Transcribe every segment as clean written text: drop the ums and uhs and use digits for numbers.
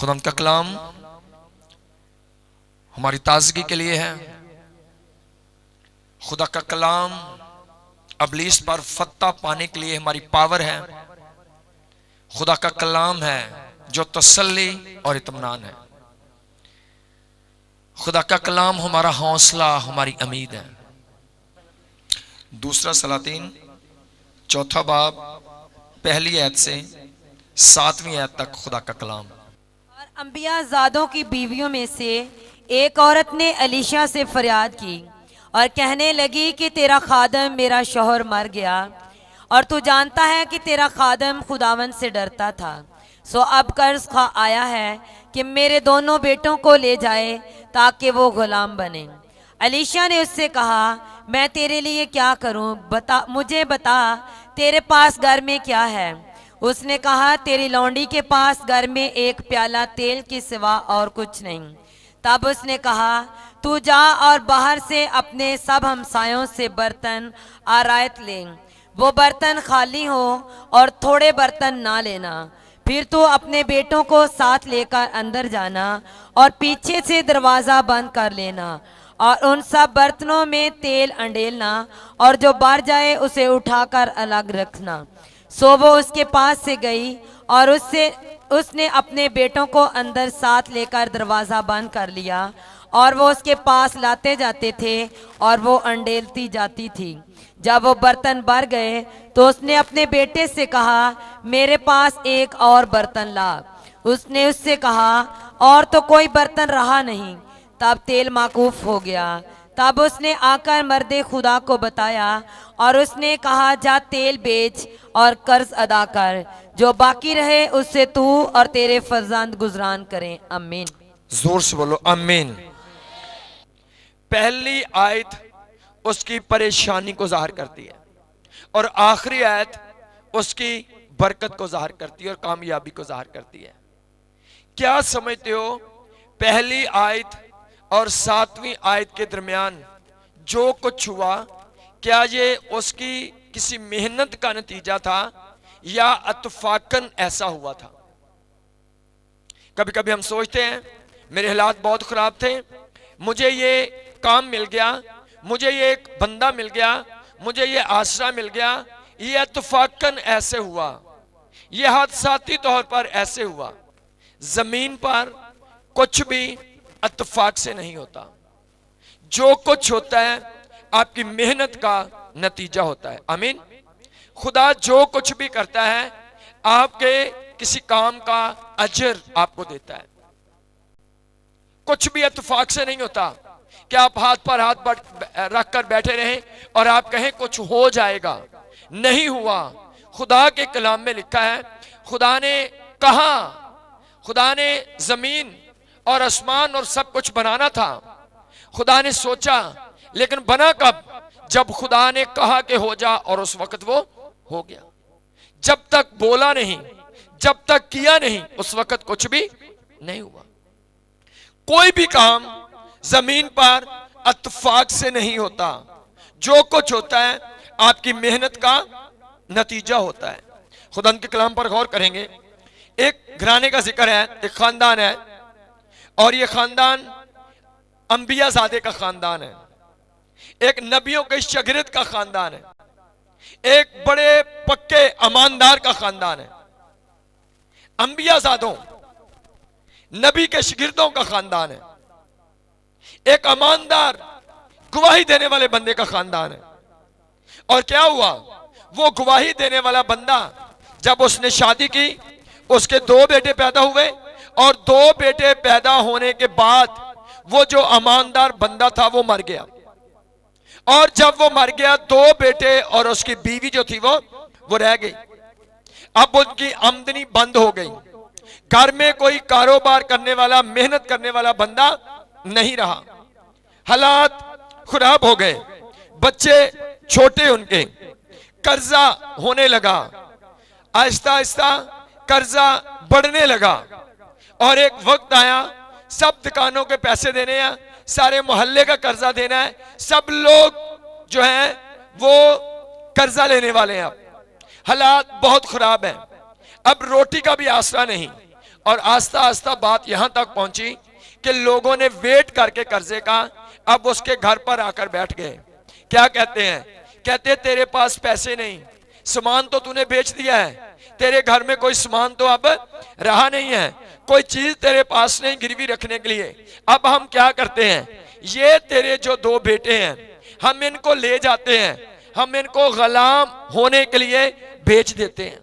खुदा का कलाम हमारी ताजगी के लिए है। खुदा का कलाम अबलीस पर फतह पाने के लिए हमारी पावर है। खुदा का कलाम है जो तसल्ली और इत्मीनान है। खुदा का कलाम हमारा हौसला, हमारी उम्मीद है। दूसरा सलातीन चौथा बाब पहली आयत से 7वीं आयत तक खुदा का कलाम। और अंबिया ज़ादों की बीवियों में से एक औरत ने एलीशा से फरियाद की और कहने लगी कि तेरा खादम मेरा शौहर मर गया और तू जानता है कि तेरा खादम खुदावंद से डरता था। सो अब कर्ज खा आया है कि मेरे दोनों बेटों को ले जाए ताकि वो गुलाम बने। एलीशा ने उससे कहा, मैं तेरे लिए क्या करूं? मुझे बता तेरे पास घर में क्या है? उसने कहा, तेरी लौंडी के पास घर में एक प्याला तेल के सिवा और कुछ नहीं। तब उसने कहा, तू जा और बाहर से अपने सब हमसायों से बर्तन आरायत ले। वो बर्तन खाली हो और थोड़े बर्तन ना लेना। फिर तू अपने बेटों को साथ लेकर अंदर जाना और पीछे से दरवाज़ा बंद कर लेना और उन सब बर्तनों में तेल अंडेलना और जो बढ़ जाए उसे उठाकर अलग रखना। सो वो उसके पास से गई और उसने अपने बेटों को अंदर साथ लेकर दरवाज़ा बंद कर लिया और वो उसके पास लाते जाते थे और वो अंडेलती जाती थी। जब वो बर्तन भर गए तो उसने अपने बेटे से कहा, मेरे पास एक और बर्तन ला। उसने उससे कहा, और तो कोई बर्तन रहा नहीं। तब तेल माकूफ हो गया। तब उसने आकर मर्दे खुदा को बताया और उसने कहा, जा तेल बेच और कर्ज अदा कर, जो बाकी रहे उससे तू और तेरे फर्जंद गुजरान करें। आमीन। जोर से बोलो आमीन। पहली आयत उसकी परेशानी को जाहिर करती है और आखिरी आयत उसकी बरकत को जाहिर करती है और कामयाबी को जाहिर करती है। क्या समझते हो, पहली आयत और 7वीं आयत के दरमियान जो कुछ हुआ, क्या ये उसकी किसी मेहनत का नतीजा था या अतफाकन ऐसा हुआ था? कभी कभी हम सोचते हैं मेरे हालात बहुत खराब थे, मुझे ये काम मिल गया, मुझे ये एक बंदा मिल गया, मुझे ये आसरा मिल गया, ये इत्तफाकन ऐसे हुआ, ये हादसाती तौर पर ऐसे हुआ। जमीन पर कुछ भी इत्तफाक से नहीं होता। जो कुछ होता है आपकी मेहनत का नतीजा होता है। आमीन। खुदा जो कुछ भी करता है आपके किसी काम का अजर आपको देता है। कुछ भी इत्तफाक से नहीं होता कि आप हाथ पर हाथ रख कर बैठे रहें और आप कहें कुछ हो जाएगा। नहीं हुआ। खुदा के कलाम में लिखा है, खुदा ने कहा, खुदा ने जमीन और आसमान और सब कुछ बनाना था। खुदा ने सोचा, लेकिन बना कब? जब खुदा ने कहा कि हो जा, और उस वक्त वो हो गया। जब तक बोला नहीं, जब तक किया नहीं, उस वक्त कुछ भी नहीं हुआ। कोई भी काम जमीन पर इत्तफाक से नहीं होता। जो कुछ होता है आपकी मेहनत का नतीजा होता है। खुदा के कलाम पर गौर करेंगे। एक घराने का जिक्र है, एक खानदान है और यह खानदान अंबिया ज़ादे का खानदान है, एक नबियों के शागिर्द का खानदान है, एक बड़े पक्के ईमानदार का खानदान है। अंबिया ज़ादों नबी के शागिर्दों का खानदान है, एक ईमानदार गवाही देने वाले बंदे का खानदान है। और क्या हुआ, वो गवाही देने वाला बंदा जब उसने शादी की, उसके 2 बेटे पैदा हुए और 2 बेटे पैदा होने के बाद वो जो ईमानदार बंदा था वो मर गया। और जब वो मर गया 2 बेटे और उसकी बीवी जो थी वो रह गई। अब उनकी आमदनी बंद हो गई। घर में कोई कारोबार करने वाला, मेहनत करने वाला बंदा नहीं रहा। हालात खराब हो गए। बच्चे छोटे, उनके कर्जा होने लगा। आहिस्ता आहिस्ता कर्जा बढ़ने लगा और एक वक्त आया सब दुकानों के पैसे देने हैं, सारे मोहल्ले का कर्जा देना है, सब लोग जो हैं वो कर्जा लेने वाले हैं। अब हालात बहुत खराब हैं। अब रोटी का भी आसरा नहीं और आस्ता आस्ता बात यहां तक पहुंची कि लोगों ने वेट करके कर्जे का अब उसके घर पर आकर बैठ गए। क्या कहते हैं? कहते तेरे पास पैसे नहीं, सामान तो तूने बेच दिया है, तेरे घर में कोई सामान तो अब रहा नहीं है, कोई चीज तेरे पास नहीं गिरवी रखने के लिए। अब हम क्या करते हैं, ये तेरे जो दो बेटे हैं हम इनको ले जाते हैं, हम इनको गुलाम होने के लिए बेच देते हैं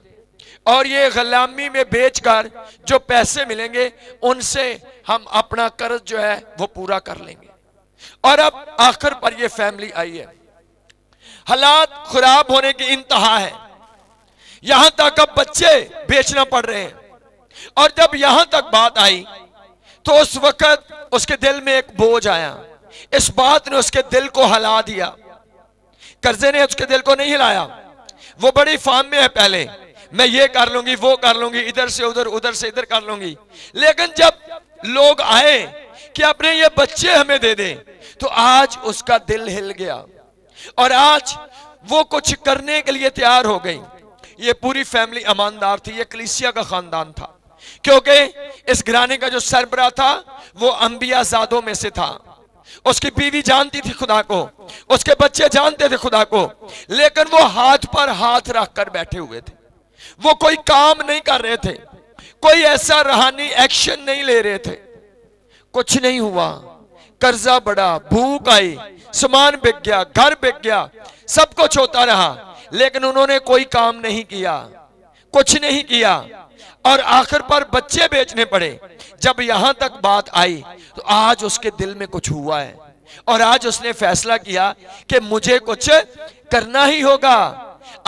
और ये गुलामी में बेचकर जो पैसे मिलेंगे उनसे हम अपना कर्ज जो है वो पूरा कर लेंगे। और अब आखिर पर ये फैमिली आई है, हालात खराब होने की इंतहा है, यहां तक अब बच्चे बेचना पड़ रहे हैं। और जब यहां तक बात आई तो उस वक्त उसके दिल में एक बोझ आया, इस बात ने उसके दिल को हिला दिया। कर्जे ने उसके दिल को नहीं हिलाया, वो बड़ी फार्म में है, पहले मैं ये कर लूंगी वो कर लूंगी, इधर से उधर उधर से इधर कर लूंगी। लेकिन जब लोग आए कि अपने ये बच्चे हमें दे दे तो आज उसका दिल हिल गया और आज वो कुछ करने के लिए तैयार हो गई। ये पूरी फैमिली ईमानदार थी, ये कलीसिया का खानदान था, क्योंकि इस घराने का जो सरबरा था वो अंबिया ज़ादों में से था। उसकी बीवी जानती थी खुदा को, उसके बच्चे जानते थे खुदा को, लेकिन वो हाथ पर हाथ रखकर बैठे हुए थे। वो कोई काम नहीं कर रहे थे, कोई ऐसा रूहानी एक्शन नहीं ले रहे थे। कुछ नहीं हुआ, कर्जा बढ़ा, भूख आई, सामान बिक गया, घर बिक गया, सब कुछ होता रहा, लेकिन उन्होंने कोई काम नहीं किया, कुछ नहीं किया और आखिर पर बच्चे बेचने पड़े। जब यहां तक बात आई तो आज उसके दिल में कुछ हुआ है और आज उसने फैसला किया कि मुझे कुछ करना ही होगा।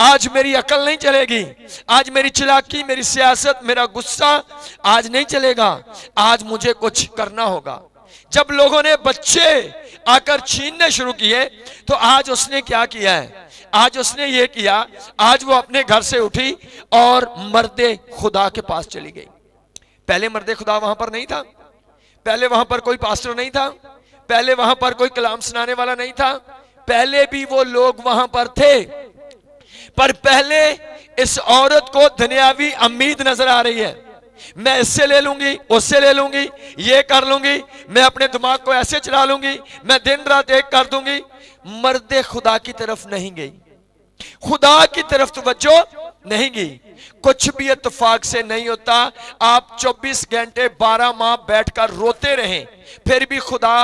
आज मेरी अकल नहीं चलेगी, आज मेरी चालाकी, मेरी सियासत, मेरा गुस्सा आज नहीं चलेगा, आज मुझे कुछ करना होगा। जब लोगों ने बच्चे आकर छीनने शुरू किए तो आज उसने क्या किया है, आज उसने ये किया, आज वो अपने घर से उठी और मर्दे खुदा के पास चली गई। पहले मर्दे खुदा वहां पर नहीं था, पहले वहां पर कोई पास्टर नहीं था, पहले वहां पर कोई कलाम सुनाने वाला नहीं था, पहले भी वो लोग वहां पर थे, पर पहले इस औरत को दुनियावी उम्मीद नजर आ रही है। मैं इससे ले लूंगी, उससे ले लूंगी, ये कर लूंगी, मैं अपने दिमाग को ऐसे चला लूंगी, मैं दिन रात एक कर दूंगी। मर्दे खुदा की तरफ नहीं गई, खुदा की तरफ तवज्जो नहीं गई। कुछ भी इत्तेफाक से नहीं होता। आप 24 घंटे 12 माह बैठकर रोते रहें फिर भी खुदा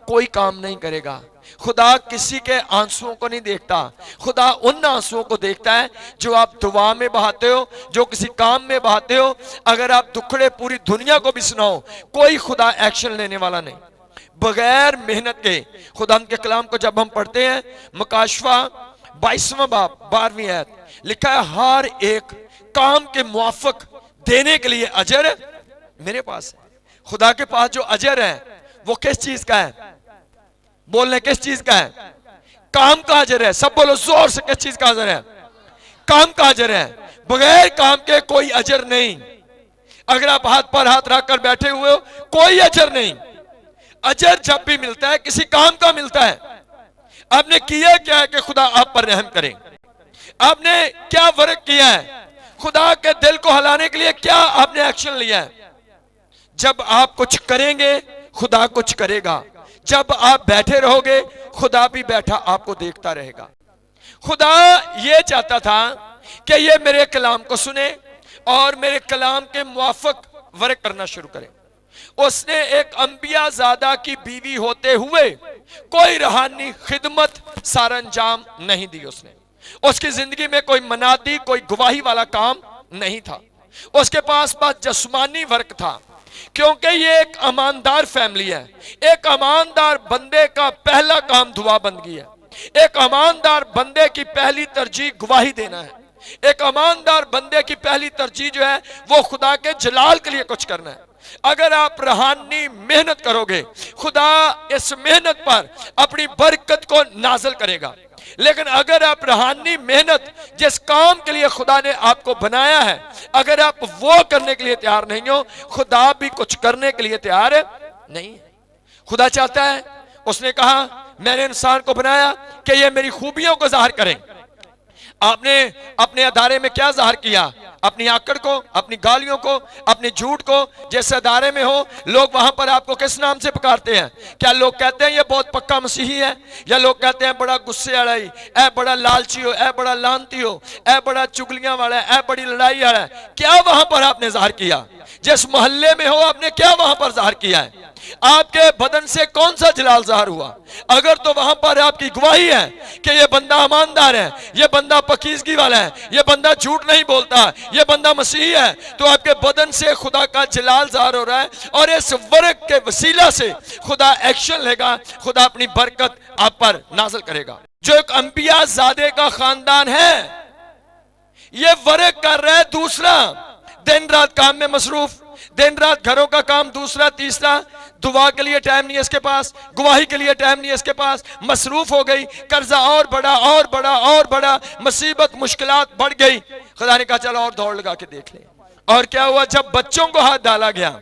कोई काम नहीं करेगा। खुदा किसी के आंसुओं को नहीं देखता, खुदा उन आंसुओं को देखता है जो आप दुआ में बहाते हो, जो किसी काम में बहाते हो। अगर आप दुखड़े पूरी दुनिया को भी सुनाओ, कोई खुदा एक्शन लेने वाला नहीं। बगैर मेहनत के खुदा के कलाम को जब हम पढ़ते हैं, मुकाशवा 22वां बाब 12वीं आयत लिखा है, हर एक काम के मुआफिक देने के लिए अजर मेरे पास है। खुदा के पास जो अजर है वो किस चीज का है? बोलने किस चीज का है? काम का अजर है। सब बोलो जोर से, किस चीज का अजर है? काम का अजर है। बगैर काम के कोई अजर नहीं। अगर आप हाथ पर हाथ रखकर बैठे हुए हो, कोई अजर नहीं। अजर जब भी मिलता है किसी काम का मिलता है। आपने किया क्या है कि खुदा आप पर रहम करे? आपने क्या वर्क किया है? खुदा के दिल को हिलाने के लिए क्या आपने एक्शन लिया है? जब आप कुछ करेंगे खुदा कुछ करेगा। जब आप बैठे रहोगे खुदा भी बैठा आपको देखता रहेगा। खुदा ये चाहता था कि ये मेरे कलाम को सुने और मेरे कलाम के मुआफिक वर्क करना शुरू करे। उसने एक अंबिया ज़ादा की बीवी होते हुए कोई रूहानी खिदमत सारंजाम नहीं दी। उसकी जिंदगी में कोई मनादी, कोई गवाही वाला काम नहीं था। उसके पास बस जिस्मानी वर्क था, क्योंकि ये एक ईमानदार फैमिली है। एक ईमानदार बंदे का पहला काम दुआ बंदगी है। एक ईमानदार बंदे की पहली तरजीह गवाही देना है। एक ईमानदार बंदे की पहली तरजीह जो है वो खुदा के जलाल के लिए कुछ करना है। अगर आप रूहानी मेहनत करोगे, खुदा इस मेहनत पर अपनी बरकत को नाज़िल करेगा। लेकिन अगर आप रूहानी मेहनत, जिस काम के लिए खुदा ने आपको बनाया है, अगर आप वो करने के लिए तैयार नहीं हो, खुदा भी कुछ करने के लिए तैयार नहीं है। खुदा चाहता है, उसने कहा मैंने इंसान को बनाया कि ये मेरी खूबियों को जाहिर करें। आपने अपने अदारे में क्या ज़ाहिर किया? अपनी आकड़ को, अपनी गालियों को, अपनी झूठ को। जिस अदारे में हो, लोग वहां पर आपको किस नाम से पुकारते हैं? क्या लोग कहते हैं ये बहुत पक्का मसीही है, या लोग कहते हैं बड़ा गुस्से वाला ही, ए बड़ा लालची हो, ए बड़ा लानती हो, ए बड़ा चुगलियां वाला है, ए बड़ी लड़ाई वाला है? क्या वहां पर आपने ज़ाहिर किया? जिस मोहल्ले में हो, आपने क्या वहां पर ज़ाहिर किया है? आपके बदन से कौन सा जलाल ज़ाहिर हुआ? अगर तो वहां पर आपकी गवाही है कि ये बंदा ईमानदार है, ये बंदा पकीज़गी वाला है, ये बंदा झूठ नहीं बोलता, ये बंदा मसीही है, तो आपके बदन से खुदा का जलाल ज़ाहिर हो रहा है, और इस वर्क के वसीला से खुदा एक्शन लेगा, खुदा अपनी बरकत आप पर नाज़िल करेगा। जो एक अंबिया ज़ादे का खानदान है, ये वर्क कर रहा है। दूसरा, दिन रात काम में मसरूफ, दिन रात घरों का काम। दूसरा, तीसरा, दुआ के लिए टाइम नहीं है इसके पास, गवाही के लिए टाइम नहीं है इसके पास, मसरूफ हो गई, कर्जा और बड़ा और बड़ा और बड़ा, मुसीबत मुश्किलात बढ़ गई। खुदा ने कहा चलो और दौड़ लगा के देख ले। और क्या हुआ? जब बच्चों को हाथ डाला गया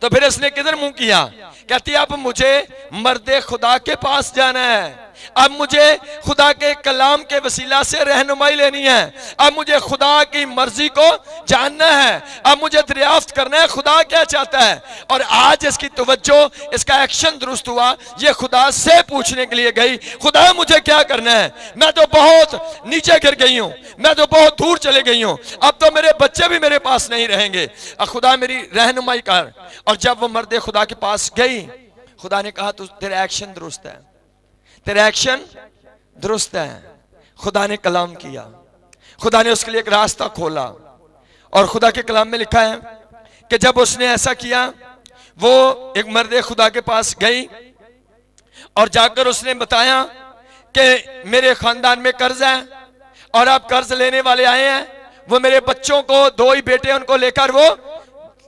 तो फिर इसने किधर मुंह किया? कहती अब मुझे मर्दे खुदा के पास जाना है, अब मुझे खुदा के कलाम के वसीला से रहनुमाई लेनी है, अब मुझे खुदा की मर्जी को जानना है, अब मुझे दरियाफ्त करना है खुदा क्या चाहता है। और आज इसकी तवज्जो, इसका एक्शन दुरुस्त हुआ। ये खुदा से पूछने के लिए गई, खुदा मुझे क्या करना है? मैं तो बहुत नीचे गिर गई हूं, मैं तो बहुत दूर चले गई हूं, अब तो मेरे बच्चे भी मेरे पास नहीं रहेंगे, खुदा मेरी रहनुमाई कर। और जब वो मर्दे खुदा के पास गई, खुदा ने कहा तू, तेरा एक्शन दुरुस्त है, तेरा एक्शन दुरुस्त है। खुदा ने कलाम किया, खुदा ने उसके लिए एक रास्ता खोला। और खुदा के कलाम में लिखा है कि जब उसने ऐसा किया, वो एक मर्दे खुदा के पास गई और जाकर उसने बताया कि मेरे खानदान में कर्ज है और आप कर्ज लेने वाले आए हैं। वो मेरे बच्चों को, 2 ही बेटे, उनको लेकर वो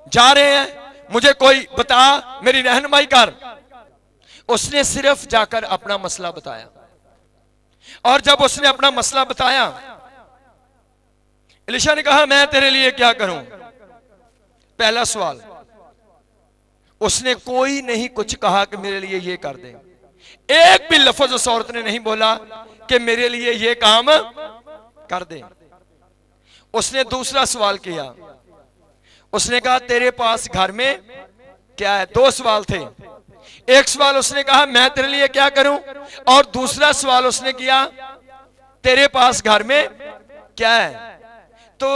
जा रहे हैं, मुझे कोई बता, मेरी रहनुमाई कर। उसने सिर्फ जाकर अपना मसला बताया, और जब उसने अपना मसला बताया, एलीशा ने कहा मैं तेरे लिए क्या करूं? पहला सवाल, उसने कोई नहीं कुछ कहा कि मेरे लिए ये कर दे। एक भी लफ्ज उस औरत ने नहीं बोला कि मेरे लिए ये काम कर दे। उसने दूसरा सवाल किया, उसने कहा तेरे पास घर में क्या है? 2 सवाल थे। एक सवाल उसने कहा मैं तेरे लिए क्या करूं, और दूसरा सवाल उसने किया तेरे पास घर में क्या है? तो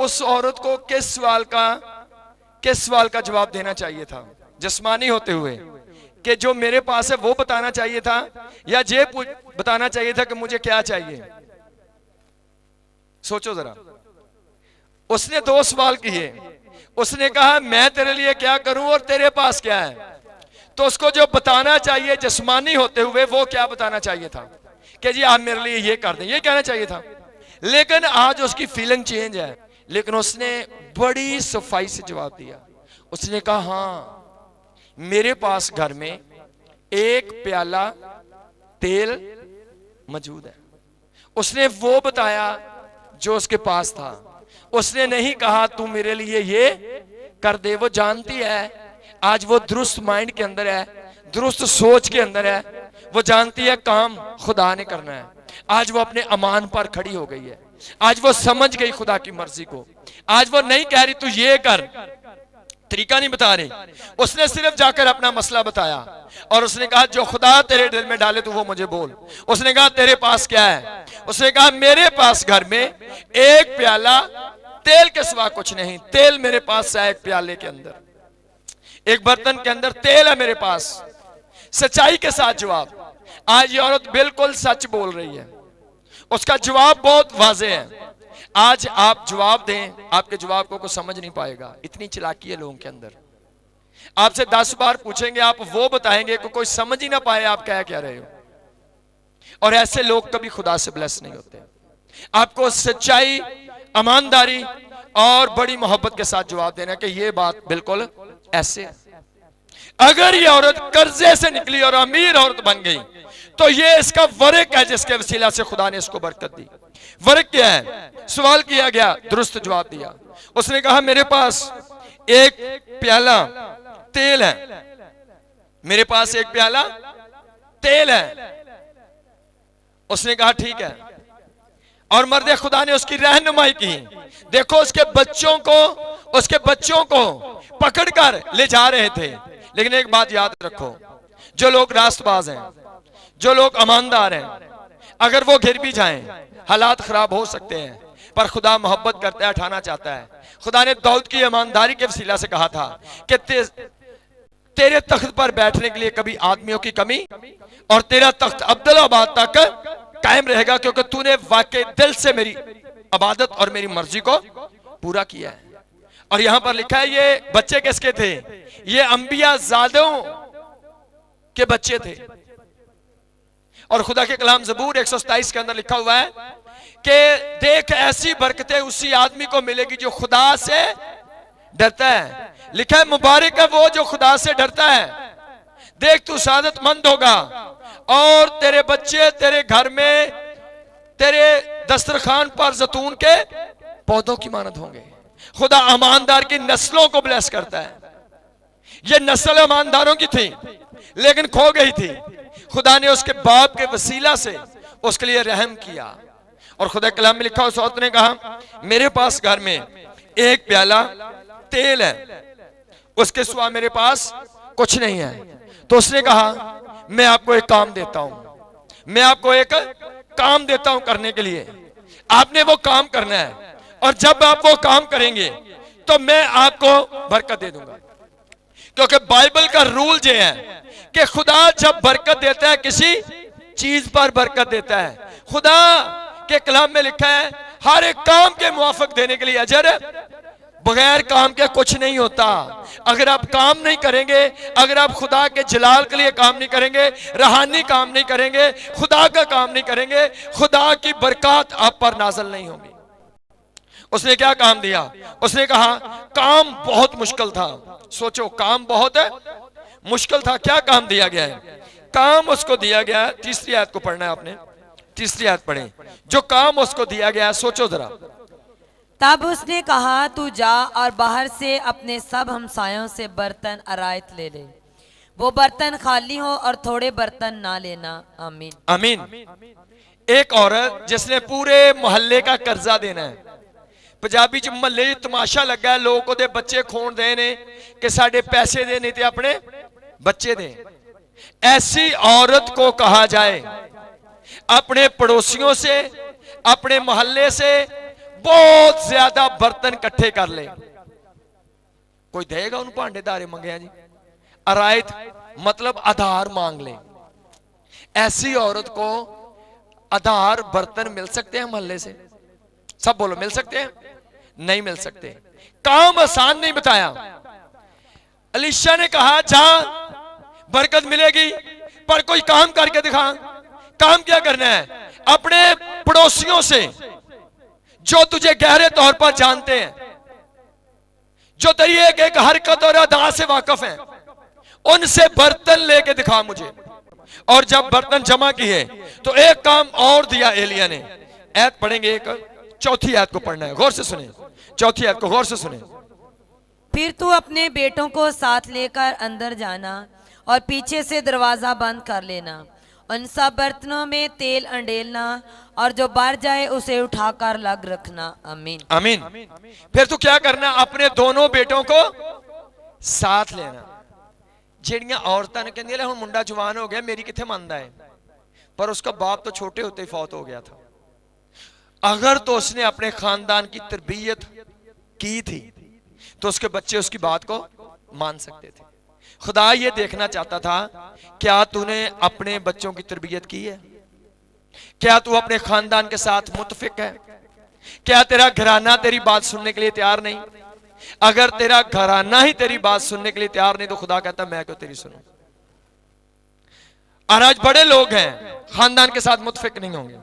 उस औरत को किस सवाल का जवाब देना चाहिए था जिस्मानी होते हुए? कि जो मेरे पास है वो बताना चाहिए था, या ये बताना चाहिए था कि मुझे क्या चाहिए? सोचो जरा। उसने 2 सवाल किए। उसने कहा मैं तेरे लिए क्या करूं और तेरे पास क्या है? तो उसको जो बताना चाहिए जिस्मानी होते हुए, वो क्या बताना चाहिए था? कि जी आप मेरे लिए ये कर दें, ये कहना चाहिए था। लेकिन आज उसकी फीलिंग चेंज है। लेकिन उसने बड़ी सफाई से जवाब दिया। उसने कहा हाँ, मेरे पास घर में 1 प्याला तेल मौजूद है। उसने वो बताया जो उसके पास था। उसने नहीं कहा तू मेरे लिए ये कर दे। वो जानती है, आज वो दुरुस्त माइंड के अंदर है, दुरुस्त सोच के अंदर है। वो जानती है काम खुदा ने करना है। आज वो अपने अमान पर खड़ी हो गई है। आज वो समझ गई खुदा की मर्जी को। आज वो नहीं कह रही तू ये कर, तरीका नहीं बता रही। उसने सिर्फ जाकर अपना मसला बताया और उसने कहा जो खुदा तेरे दिल में डाले तू वो मुझे बोल। उसने कहा तेरे पास क्या है? उसने कहा मेरे पास घर में 1 प्याला तेल के सिवा कुछ नहीं। तेल मेरे पास है, 1 प्याले के अंदर, एक बर्तन के अंदर तेल है मेरे पास। सच्चाई के साथ जवाब। आज ये औरत बिल्कुल सच बोल रही है। उसका जवाब बहुत वाज़े है। आज आप जवाब दें, आपके जवाब को कोई समझ नहीं पाएगा। इतनी चालाकी है लोगों के अंदर। आपसे 10 बार पूछेंगे, आप वो बताएंगे कि कोई समझ ही ना पाए आप क्या रहे हो। और ऐसे लोग कभी खुदा से ब्लेस नहीं होते। आपको सच्चाई, ईमानदारी और बड़ी मोहब्बत के साथ जवाब देना कि ये बात बिल्कुल ऐसे है। अगर ये औरत कर्जे से निकली और अमीर औरत बन गई तो ये इसका वर्क है जिसके वसीला से खुदा ने इसको बरकत दी। वर्क क्या है? सवाल किया गया, दुरुस्त जवाब दिया। उसने कहा मेरे पास 1 प्याला तेल है, मेरे पास 1 प्याला तेल है। उसने कहा ठीक है, और मर्द खुदा ने उसकी रहनुमाई की। देखो उसके बच्चों को पकड़कर ले जा रहे थे। लेकिन एक बात याद रखो, जो लोग रास्तबाज हैं, जो लोग ईमानदार हैं, अगर वो गिर भी जाएं, हालात खराब हो सकते हैं, पर खुदा मोहब्बत करता है, उठाना चाहता है। खुदा ने दाऊद की ईमानदारी के वसीला से कहा था कि तेरे तख्त पर बैठने के लिए कभी आदमियों की कमी, और तेरा तख्त अब्दुल्लाबाद तक कायम रहेगा, क्योंकि तूने वाकई दिल से मेरी इबादत और मेरी मर्जी को पूरा किया है। और यहां पर लिखा है ये बच्चे किसके थे? ये अंबिया ज़ादों के बच्चे थे। और खुदा के कलाम ज़बूर 127 के अंदर लिखा हुआ है कि देख ऐसी बरकतें उसी आदमी को मिलेगी जो खुदा से डरता है। लिखा है मुबारक है वो जो खुदा से डरता है। देख तू सादतमंद होगा और तेरे बच्चे तेरे घर में तेरे दस्तरखान पर जैतून के पौधों की मानद होंगे। खुदा ईमानदार की नस्लों को ब्लेस करता है। ये नस्ल ईमानदारों की थी लेकिन खो गई थी। खुदा ने उसके बाप के वसीला से उसके लिए रहम किया। और खुदा कलाम में लिखा, उस औरत ने कहा मेरे पास घर में एक प्याला तेल है, उसके सिवा मेरे पास कुछ नहीं है। तो उसने कहा मैं आपको एक काम देता हूं, मैं आपको एक काम देता हूं करने के लिए, आपने वो काम करना है, और जब आप वो काम करेंगे तो मैं आपको बरकत दे दूंगा। क्योंकि बाइबल का रूल ये है कि खुदा जब बरकत देता है किसी चीज पर बरकत देता है। खुदा के कलाम में लिखा है हर एक काम के मुआफिक देने के लिए अजर, बगैर काम के कुछ नहीं होता। अगर आप काम नहीं करेंगे, अगर आप खुदा के जलाल के लिए काम नहीं करेंगे, रूहानी काम नहीं करेंगे, खुदा का काम नहीं करेंगे, खुदा की बरकत आप पर नाज़िल नहीं होगी। उसने क्या काम दिया? उसने कहा काम बहुत मुश्किल था। सोचो, काम बहुत मुश्किल था। क्या काम दिया गया है? काम उसको दिया गया, तीसरी आयत को पढ़ना है आपने, तीसरी आयत पढ़ें। जो काम उसको दिया गया है, सोचो जरा। तब उसने कहा तू जा और बाहर से अपने सब हमसायों से बर्तन आरायत ले ले, वो बर्तन खाली हो और थोड़े बर्तन ना लेना। आमीन आमीन। एक औरत जिसने पूरे मोहल्ले का कर्जा देना है, पंजाबी च महल्ले तमाशा लगा, लोग ओदे बच्चे खोण दे ने कि साडे पैसे दे नहीं ते अपने बच्चे दे। ऐसी औरत को कहा जाए अपने पड़ोसियों से, अपने मोहल्ले से बहुत ज्यादा बर्तन इकट्ठे कर ले। कोई देगा उन भांडे दारे मंगया जी? अरायत मतलब आधार मांग ले। ऐसी औरत को आधार बर्तन मिल सकते हैं मोहल्ले से? सब बोलो, मिल सकते हैं? नहीं मिल सकते। काम आसान नहीं बताया। अलीशा ने कहा जा बरकत मिलेगी, पर कोई काम करके दिखा। काम क्या करना है? अपने पड़ोसियों से जो तुझे गहरे तौर पर जानते हैं, जो तेरी एक एक हरकत और अदा से वाकिफ हैं, उनसे बर्तन लेके दिखा मुझे। और जब बर्तन जमा किए तो एक काम और दिया एलिया ने। ऐत पढ़ेंगे, एक चौथी आयत को पढ़ना है, गौर से सुने। चौथी आयत को गौर से सुने। फिर तू अपने बेटों को साथ लेकर अंदर जाना और पीछे से दरवाजा बंद कर लेना। उन सब बर्तनों में तेल अंडेलना और जो बाहर जाए उसे उठाकर लग रखना। आमीन आमीन। फिर तू क्या करना? अपने दोनों बेटों को साथ लेना। ਜਿਹੜੀਆਂ औरतां ने कहंदियां हुण मुंडा जवान हो गया, मेरी किथे मनदा है, पर उसका बाप तो छोटे होते ही फौत हो गया था। अगर तो उसने अपने खानदान की तरबियत की थी तो उसके बच्चे उसकी बात को मान सकते थे। खुदा ये देखना चाहता था क्या तूने अपने बच्चों की तरबियत की है? क्या तू अपने खानदान के साथ मुतफिक है? क्या तेरा घराना तेरी बात सुनने के लिए तैयार नहीं? अगर तेरा घराना ही तेरी बात सुनने के लिए तैयार नहीं तो खुदा कहता मैं क्यों तेरी सुनूं। और आज बड़े लोग हैं खानदान के साथ मुतफिक नहीं होंगे,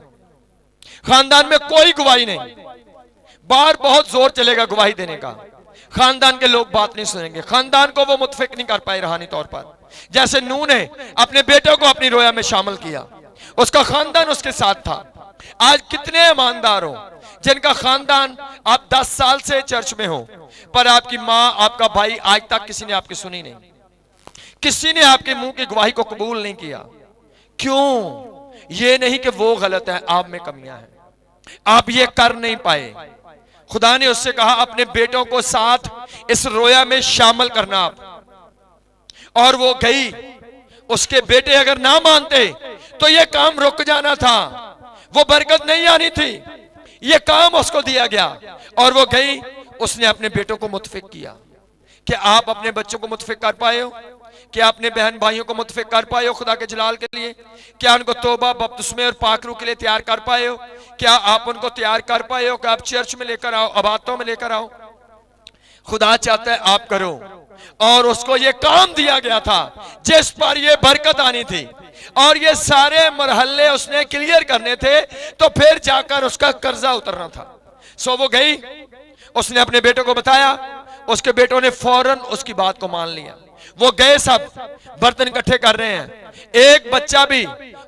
खानदान में कोई गवाही नहीं, बाहर बहुत जोर चलेगा गवाही देने का, खानदान के लोग बात नहीं सुनेंगे, खानदान को वो मुतफिक नहीं कर पाए रूहानी तौर पर। जैसे नूह ने अपने बेटों को अपनी रोया में शामिल किया, उसका खानदान उसके साथ था। आज कितने ईमानदार हो जिनका खानदान आप 10 साल से चर्च में हो, पर आपकी माँ आपका भाई आज तक किसी ने आपकी सुनी नहीं, किसी ने आपके मुंह की गवाही को कबूल नहीं किया। क्यों? ये नहीं कि वो गलत है, आप में कमियां हैं। आप ये कर नहीं पाए। खुदा ने उससे कहा अपने बेटों को साथ इस रोया में शामिल करना आप। और वो गई। उसके बेटे अगर ना मानते तो ये काम रुक जाना था, वो बरकत नहीं आनी थी। ये काम उसको दिया गया और वो गई। उसने अपने बेटों को मुतफिक किया। क्या आप अपने बच्चों को मुतफिक कर पाए हो? क्या अपने बहन भाइयों को मुतफिक कर पाए हो खुदा के जलाल के लिए? क्या उनको तौबा बपतिस्मे और पाकरू के लिए तैयार कर पाए हो? क्या आप उनको तैयार कर पाए हो कि आप चर्च में लेकर आओ, अबादतों में लेकर आओ? खुदा चाहता है आप करो। और उसको ये काम दिया गया था जिस पर ये बरकत आनी थी और ये सारे मरहले उसने क्लियर करने थे, तो फिर जाकर उसका कर्जा उतरना था। सो वो गई, उसने अपने बेटों को बताया, उसके बेटों ने फौरन उसकी बात को मान लिया। वो गए, सब बर्तन इकट्ठे कर रहे हैं, एक बच्चा भी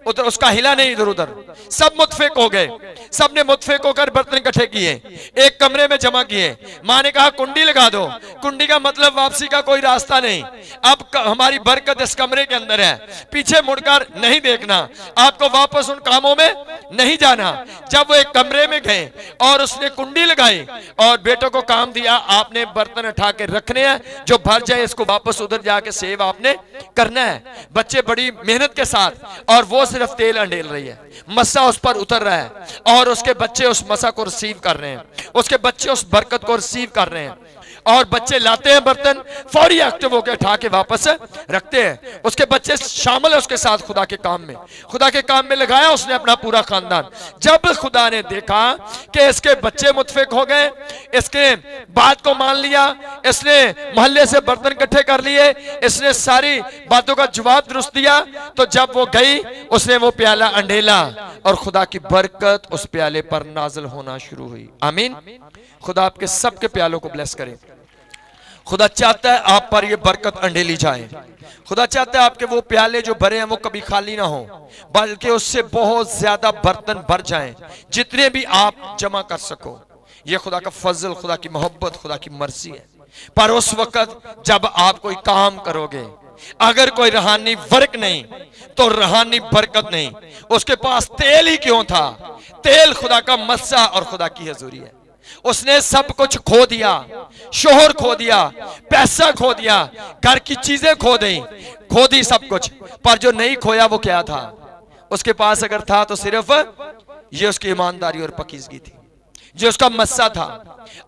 उधर उसका हिला नहीं इधर उधर। सब मुतफिक हो गए, सब ने मुतफिक होकर बर्तन इकट्ठे किए, एक कमरे में जमा किए। माँ ने कहा कुंडी लगा दो। कुंडी का मतलब वापसी का कोई रास्ता नहीं। अब हमारी बरकत इस कमरे के अंदर है, पीछे मुड़कर नहीं देखना, आपको वापस उन कामों में नहीं जाना। जब वो एक कमरे में गए और उसने कुंडी लगाई और बेटों को काम दिया, आपने बर्तन उठा के रखने हैं, जो भर जाए इसको वापस उधर जाके सेव आपने करना है। बच्चे बड़ी मेहनत के साथ, और वो सिर्फ तेल अंडेल रही है, मस्सा उस पर उतर रहा है और उसके बच्चे उस मस्सा को रिसीव कर रहे हैं, उसके बच्चे उस बरकत को रिसीव कर रहे हैं। और बच्चे लाते हैं बर्तन, फौरी एक्टिव होकर उठा के वापस रखते हैं। उसके बच्चे शामिल है उसके साथ खुदा के काम में, खुदा के काम में लगाया उसने अपना पूरा खानदान। जब खुदा ने देखा कि इसके बच्चे मुतफिक हो गए, इसके बात को मान लिया, इसने मोहल्ले से बर्तन इकट्ठे कर लिए, इसने सारी बातों का जवाब दुरुस्त दिया, तो जब वो गई उसने वो प्याला अंडेला और खुदा की बरकत उस प्याले पर नाजिल होना शुरू हुई। आमीन। खुदा आपके सबके प्यालों को ब्लेस करे। खुदा चाहता है आप पर ये बरकत अंडेली जाए। खुदा चाहता है आपके वो प्याले जो भरे हैं वो कभी खाली ना हो, बल्कि उससे बहुत ज्यादा बर्तन भर जाएं, जितने भी आप जमा कर सको। ये खुदा का फजल, खुदा की मोहब्बत, खुदा की मर्जी है। पर उस वक्त जब आप कोई काम करोगे, अगर कोई रूहानी वर्क नहीं तो रूहानी बरकत नहीं। उसके पास तेल ही क्यों था? तेल खुदा का मस्सा और खुदा की हजूरी है। उसने सब कुछ खो दिया, शोहर खो दिया, पैसा खो दिया, घर की चीजें खो दी सब कुछ, पर जो नहीं खोया वो क्या था? उसके पास अगर था तो सिर्फ ये उसकी ईमानदारी और पकीजगी थी, जो उसका मस्सा था।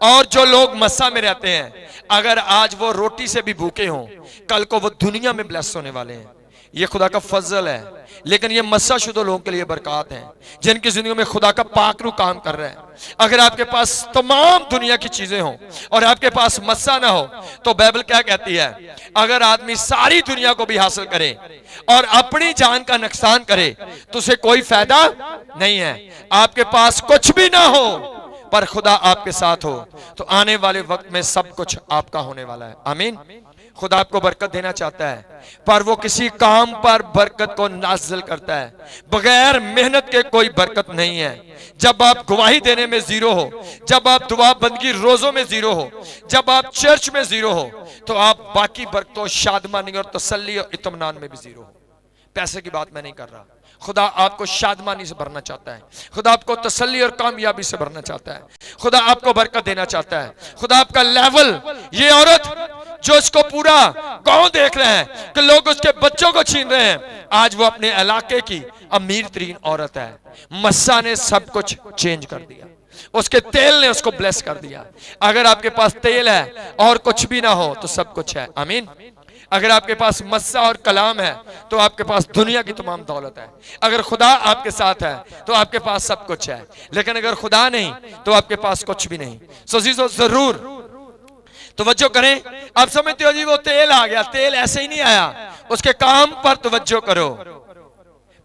और जो लोग मस्सा में रहते हैं, अगर आज वो रोटी से भी भूखे हों, कल को वो दुनिया में ब्लेस होने वाले हैं। ये खुदा का फजल है। लेकिन ये मस्सा शुदा लोगों के लिए बरकत है, जिनकी जिंदगी में खुदा का पाकरू काम कर रहा है। अगर आपके पास तमाम दुनिया की चीजें हों और आपके पास मस्सा ना हो, तो बाइबल क्या कहती है? अगर आदमी सारी दुनिया को भी हासिल करे और अपनी जान का नुकसान करे तो उसे कोई फायदा नहीं है। आपके पास कुछ भी ना हो पर खुदा आपके साथ हो, तो आने वाले वक्त में सब कुछ आपका होने वाला है। आमीन। खुदा आपको बरकत देना चाहता है, पर वो किसी काम पर बरकत को नाज़िल करता है। बगैर मेहनत के कोई बरकत नहीं है। जब आप गवाही देने में जीरो हो, जब आप दुआ बंदगी रोजों में जीरो हो, जब आप चर्च में जीरो हो, तो आप बाकी बरकतों, शादमानी और तसल्ली और इत्मीनान में भी जीरो हो। पैसे की बात मैं नहीं कर रहा। खुदा आपको शादमानी से भरना चाहता है, खुदा आपको तसल्ली और कामयाबी से भरना चाहता है, खुदा आपको बरकत देना चाहता है। खुदा आपका लेवल, ये औरत जो इसको पूरा गांव देख रहे हैं कि लोग उसके बच्चों को छीन रहे हैं, आज वो अपने इलाके की अमीर तरीन औरत है। मस्सा ने सब कुछ चेंज कर दिया, उसके तेल ने उसको ब्लेस कर दिया। अगर आपके पास तेल है और कुछ भी ना हो तो सब कुछ है। आमीन। अगर आपके पास मस्सा और कलाम है तो आपके पास दुनिया की तमाम दौलत है। अगर खुदा आपके साथ है तो आपके पास सब कुछ है, लेकिन अगर खुदा नहीं तो आपके पास कुछ भी नहीं। सो जीजो जरूर तवज्जो करें। आप समझते हो जी वो तेल आ गया, तेल ऐसे ही नहीं आया, उसके काम पर तवज्जो करो।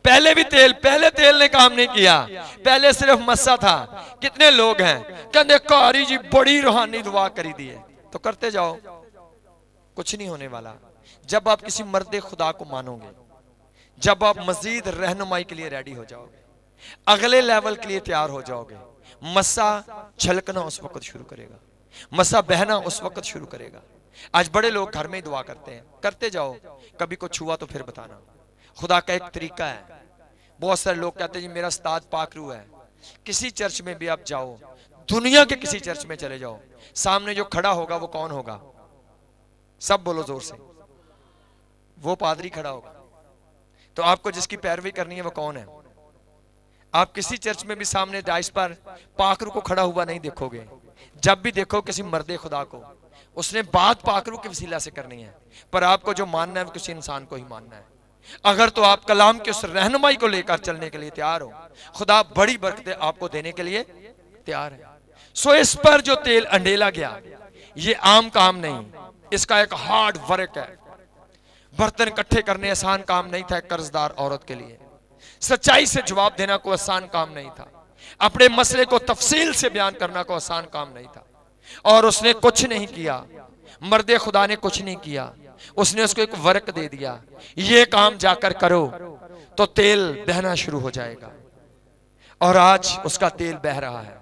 पहले तेल ने काम नहीं किया, पहले सिर्फ मस्सा था। कितने लोग हैं कहते कारी जी बड़ी रूहानी दुआ करी दी है, तो करते जाओ, कुछ नहीं होने वाला। जब आप किसी मर्दे खुदा को मानोगे, जब आप मजीद रहनुमाई के लिए रेडी हो जाओगे, अगले लेवल के लिए तैयार हो जाओगे, मस्सा छलकना उस वक्त शुरू करेगा, मस्सा बहना उस वक्त शुरू करेगा। आज बड़े लोग घर में ही दुआ करते हैं, करते जाओ, कभी कुछ हुआ तो फिर बताना। खुदा का एक तरीका है। बहुत सारे लोग कहते हैं जी मेरा उस्ताद पाकरू है, किसी चर्च में भी आप जाओ, दुनिया के किसी चर्च में चले जाओ, सामने जो खड़ा होगा वो कौन होगा? सब बोलो जोर से, वो पादरी खड़ा होगा। तो आपको जिसकी पैरवी करनी है वो कौन है? आप किसी चर्च में भी सामने डाइस पर पाखरू को खड़ा हुआ नहीं देखोगे। जब भी देखो किसी मर्दे खुदा को, उसने बात पाखरू के वसीला से करनी है, पर आपको जो मानना है वो किसी इंसान को ही मानना है। अगर तो आप कलाम की उस रहनुमाई को लेकर चलने के लिए तैयार हो, खुदा बड़ी बरकतें आपको देने के लिए तैयार है। सो इस पर जो तेल अंडेला गया, ये आम काम नहीं, इसका एक हार्ड वर्क है। बर्तन इकट्ठे करने आसान काम नहीं था कर्जदार औरत के लिए। सच्चाई से जवाब देना कोई आसान काम नहीं था। अपने मसले को तफसील से बयान करना कोई आसान काम नहीं था। और उसने कुछ नहीं किया, मर्दे खुदा ने कुछ नहीं किया। उसने उसको एक वर्क दे दिया, ये काम जाकर करो तो तेल बहना शुरू हो जाएगा। और आज उसका तेल बह रहा है।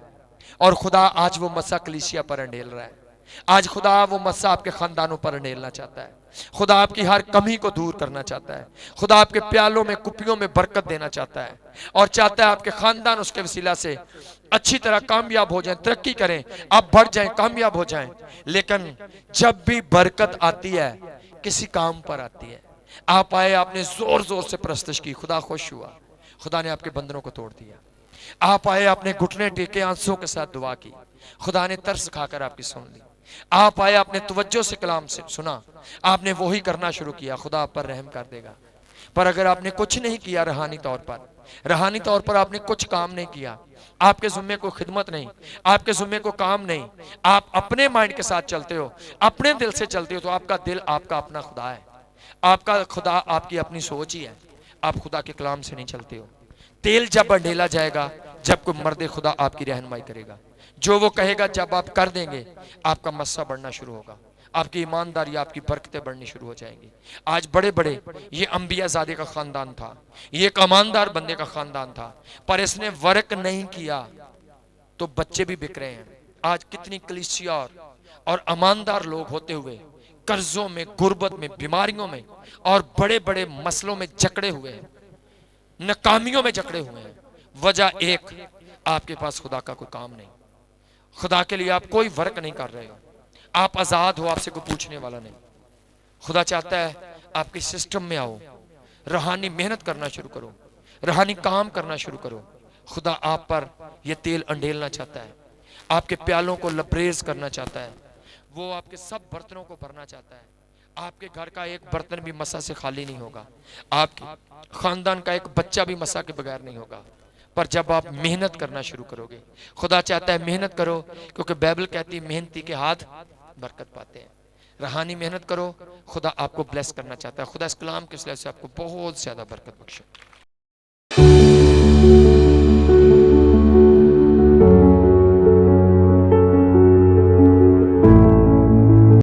और खुदा आज वो मस्सा कलीसिया पर अंडेल रहा है। आज खुदा वो मस्सा आपके खानदानों पर अंडेलना चाहता है। खुदा आपकी हर कमी को दूर करना चाहता है। खुदा आपके प्यालों में, कुपियों में बरकत देना चाहता है और चाहता है आपके खानदान उसके वसीला से अच्छी तरह कामयाब हो जाएं, तरक्की करें, आप बढ़ जाएं, कामयाब हो जाएं। लेकिन जब भी बरकत आती है किसी काम पर आती है। आप आए, आपने जोर जोर से प्रस्तुत की, खुदा खुश हुआ, खुदा ने आपके बंधनों को तोड़ दिया। आप आए, आपने घुटने टेके, आंसुओं के साथ दुआ की, खुदा ने तरस खाकर आपकी सुन ली। आप आए, आपने तवज्जो से कलाम से सुना, आपने वही करना शुरू किया, खुदा आप पर रहम कर देगा। पर अगर आपने कुछ नहीं किया, रूहानी तौर पर आपने कुछ काम नहीं किया, आपके ज़िम्मे को खिदमत नहीं, आपके ज़िम्मे को काम नहीं, आप अपने माइंड के साथ चलते हो, अपने दिल से चलते हो, तो आपका दिल आपका अपना खुदा है। आपका खुदा आपकी अपनी सोच ही है। आप खुदा के कलाम से नहीं चलते हो। तेल जब अंडेला जाएगा, जब कोई मर्दे खुदा आपकी रहनुमाई करेगा, जो वो कहेगा जब आप कर देंगे, आपका मस्सा बढ़ना शुरू होगा, आपकी ईमानदारी, आपकी बरकतें बढ़नी शुरू हो जाएंगी। आज बड़े बड़े ये अंबिया ज़ादे का खानदान था, ये एक ईमानदार बंदे का खानदान था, पर इसने वर्क नहीं किया तो बच्चे भी बिक रहे हैं। आज कितनी कलीसिया और ईमानदार लोग होते हुए कर्जों में, गुर्बत में, बीमारियों में और बड़े बड़े मसलों में जकड़े हुए हैं, नाकामियों में जकड़े हुए हैं। वजह एक, आपके पास खुदा का कोई काम नहीं, खुदा के लिए आप कोई वर्क नहीं कर रहे हो, आप आजाद हो, आपसे कोई पूछने वाला नहीं। खुदा चाहता है आपके सिस्टम में आओ, रूहानी मेहनत करना शुरू करो, रूहानी काम करना शुरू करो। खुदा आप पर यह तेल अंडेलना चाहता है, आपके प्यालों को लबरेज करना चाहता है, वो आपके सब बर्तनों को भरना चाहता है। आपके घर का एक बर्तन भी मसा से खाली नहीं होगा, आपके खानदान का एक बच्चा भी मसा के बगैर नहीं होगा। पर जब आप मेहनत करना शुरू करोगे, खुदा चाहता है मेहनत करो, क्योंकि बाइबल कहती है मेहनती के हाथ बरकत पाते हैं। रूहानी मेहनत करो, खुदा आपको ब्लेस करना चाहता है। खुदा इस कलाम के वसीले से आपको बहुत ज्यादा बरकत बख्शे।